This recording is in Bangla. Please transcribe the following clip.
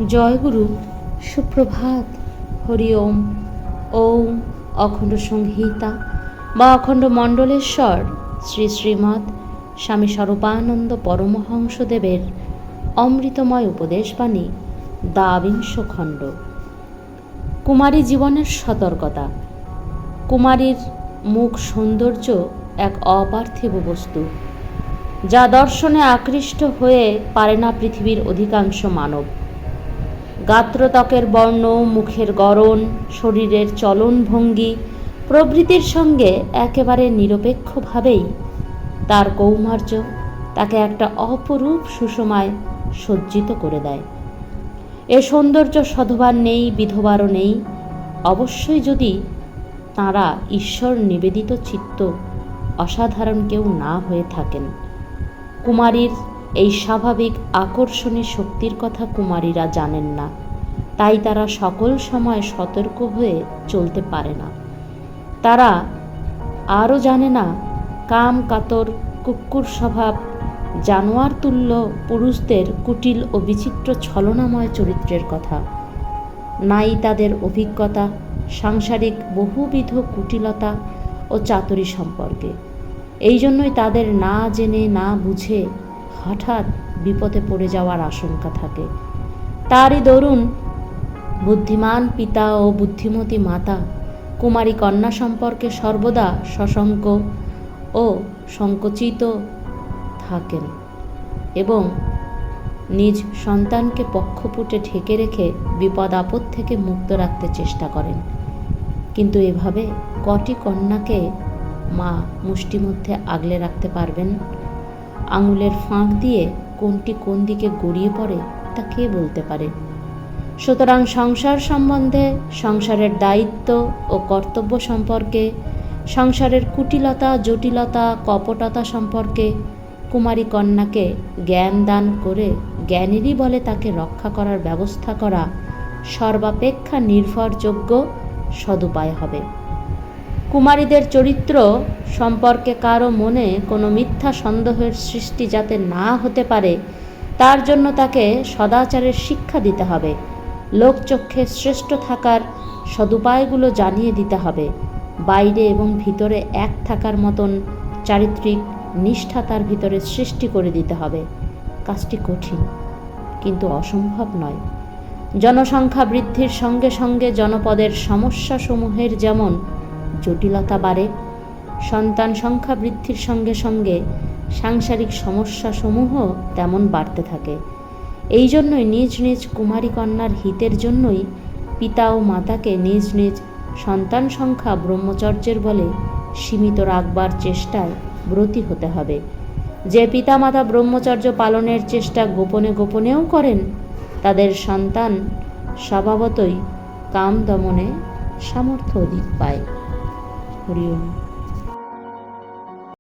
জয়গুরু, সুপ্রভাত, হরি ওম। ওম অখণ্ড সংহিতা বা অখণ্ড মণ্ডলেশ্বর শ্রী শ্রীমৎ স্বামী স্বরূপানন্দ পরমহংসদেবের অমৃতময় উপদেশবাণী, দ্বাবিংশ খণ্ড। কুমারী জীবনের সতর্কতা। কুমারীর মুখ সৌন্দর্য এক অপার্থিব বস্তু, যা দর্শনে আকৃষ্ট হয়ে পারে না পৃথিবীর অধিকাংশ মানব। গাত্রত্বকের বর্ণ, মুখের গড়ন, শরীরের চলনভঙ্গি প্রভৃতির সঙ্গে একেবারে নিরপেক্ষভাবেই তার কৌমার্য তাকে একটা অপরূপ সুষমায় সজ্জিত করে দেয়। এ সৌন্দর্য সধবার নেই, বিধবারও নেই, অবশ্যই যদি তাঁরা ঈশ্বর নিবেদিত চিত্ত অসাধারণ কেউ না হয়ে থাকেন। কুমারীর এই স্বাভাবিক আকর্ষণী শক্তির কথা কুমারীরা জানেন না, তাই তারা সকল সময় সতর্ক হয়ে চলতে পারে না। তারা আরও জানে না কাম কাতর কুক্কুর স্বভাব জানোয়ার তুল্য পুরুষদের কুটিল ও বিচিত্র ছলনাময় চরিত্রের কথা। নাই তাদের অভিজ্ঞতা সাংসারিক বহুবিধ কুটিলতা ও চাতুরী সম্পর্কে। এই জন্যই তাদের না জেনে না বুঝে হঠাৎ বিপদে পড়ে যাওয়ার আশঙ্কা থাকে। তারই দরুন বুদ্ধিমান পিতা ও বুদ্ধিমতী মাতা কুমারী কন্যা সম্পর্কে সর্বদা সশঙ্ক ও সংকুচিত থাকেন এবং নিজ সন্তানকে পক্ষপুটে ঢেকে রেখে বিপদ আপদ থেকে মুক্ত রাখতে চেষ্টা করেন। কিন্তু এভাবে কটি কন্যাকে মা মুষ্টি মধ্যে আগলে রাখতে পারবেন? আঙুলের ফাঁক দিয়ে কোনটি কোন দিকে গড়িয়ে পড়ে তা কে বলতে পারে? সুতরাং সংসার সম্বন্ধে, সংসারের দায়িত্ব ও কর্তব্য সম্পর্কে, সংসারের কুটিলতা জটিলতা কপটতা সম্পর্কে কুমারী কন্যাকে জ্ঞান দান করে জ্ঞানেরই বলে তাকে রক্ষা করার ব্যবস্থা করা সর্বাপেক্ষা নির্ভরযোগ্য সদুপায় হবে। কুমারীদের চরিত্র সম্পর্কে কারো মনে কোনো মিথ্যা সন্দেহের সৃষ্টি যাতে না হতে পারে, তার জন্য তাকে সদাচারের শিক্ষা দিতে হবে। লোকচক্ষে শ্রেষ্ঠ থাকার সদুপায়গুলো জানিয়ে দিতে হবে। বাইরে এবং ভিতরে এক থাকার মতন চারিত্রিক নিষ্ঠা তার ভিতরে সৃষ্টি করে দিতে হবে। কাজটি কঠিন, কিন্তু অসম্ভব নয়। জনসংখ্যা বৃদ্ধির সঙ্গে সঙ্গে জনপদের সমস্যাসমূহের যেমন জটিলতা বাড়ে, সন্তান সংখ্যা বৃদ্ধির সঙ্গে সঙ্গে সাংসারিক সমস্যাসমূহ তেমন বাড়তে থাকে। এই জন্যই নিজ নিজ কুমারী কন্যার হিতের জন্যই পিতা ও মাতাকে নিজ নিজ সন্তান সংখ্যা ব্রহ্মচর্যের বলে সীমিত রাখবার চেষ্টায় ব্রতী হতে হবে। যে পিতামাতা ব্রহ্মচর্য পালনের চেষ্টা গোপনে গোপনেও করেন, তাদের সন্তান স্বভাবতই কাম দমনে সামর্থ্য অধিক পায়। হরি ওম।